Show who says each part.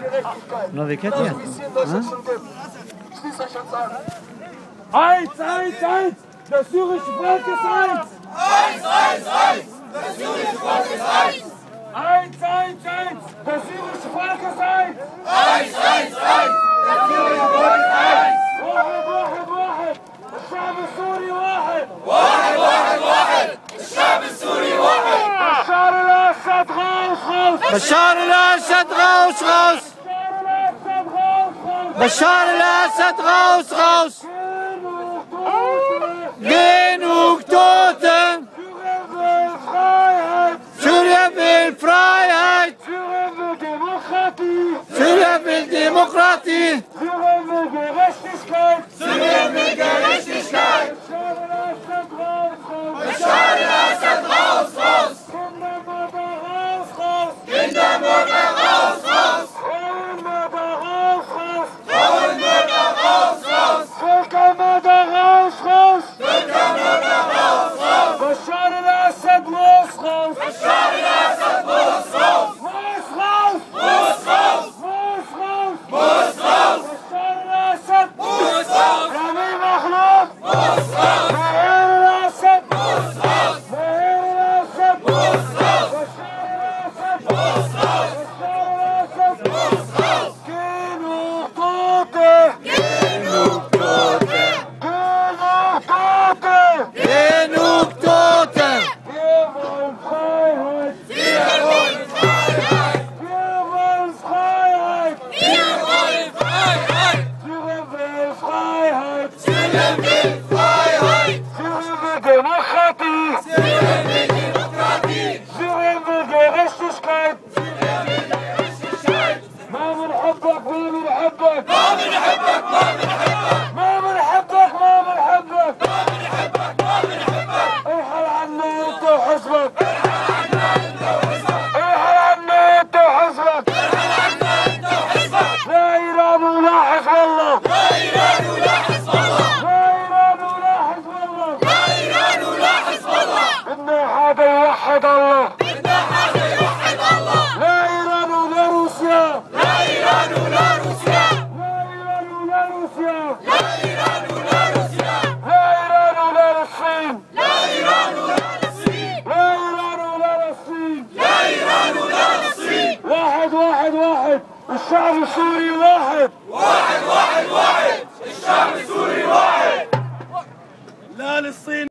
Speaker 1: Gerechtigkeit. Das ist hier in Deutschland schon gibt. Schließt euch uns an.
Speaker 2: Eins! Das syrische Volk ist eins!
Speaker 3: Eins! Das syrische Volk ist eins!
Speaker 2: Eins! Das syrische Volk ist eins!
Speaker 3: Eins! Das syrische Volk ist eins!
Speaker 2: واحد! الشعب السوري واحد!
Speaker 3: واحد! الشعب السوري واحد!
Speaker 2: بشار الأسد غوص!
Speaker 1: بشار الأسد غوص! بشار الأسد غوص! Genug Tote! Syrien will Freiheit! Syrien will Demokratie!
Speaker 2: Syrien will Gerechtigkeit!
Speaker 3: Bashar al-Assad raus! Kindermörder raus! Frauenmörder raus!
Speaker 2: Völkermörder raus! Bashar al-Assad raus!
Speaker 3: Bashar al-Assad muss raus!
Speaker 2: Bashar al-Assad
Speaker 3: Muss raus!
Speaker 2: Rami Makhlouf
Speaker 3: Muss raus!
Speaker 2: Bashar al-Assad
Speaker 3: Muss raus!
Speaker 2: Muss
Speaker 3: raus!
Speaker 2: Bashar al-Assad
Speaker 3: Muss raus!
Speaker 2: Bashar al-Assad
Speaker 3: Muss raus!
Speaker 2: Genug Tote!
Speaker 3: Genug Tote!
Speaker 1: Genug Tote!
Speaker 2: Wir wollen Freiheit!
Speaker 3: Wir wollen Freiheit!
Speaker 2: Wir wollen Freiheit!
Speaker 3: Wir wollen Freiheit!
Speaker 2: Syrien will Freiheit!
Speaker 3: Syrien will Freiheit!
Speaker 2: Syrien will Demokratie!
Speaker 3: Syrien will Demokratie!
Speaker 2: Syrien will Gerechtigkeit! ما بنحبك ارحل عنا انت وحزبك لا ايران ولا حزب الله بدنا حدا يوحد الله لا ايران ولا روسيا لا ايران ولا روسيا لا ايران ولا الصين لا ايران ولا الصين واحد الشعب السوري واحد
Speaker 3: الشعب السوري واحد!
Speaker 2: لا للصين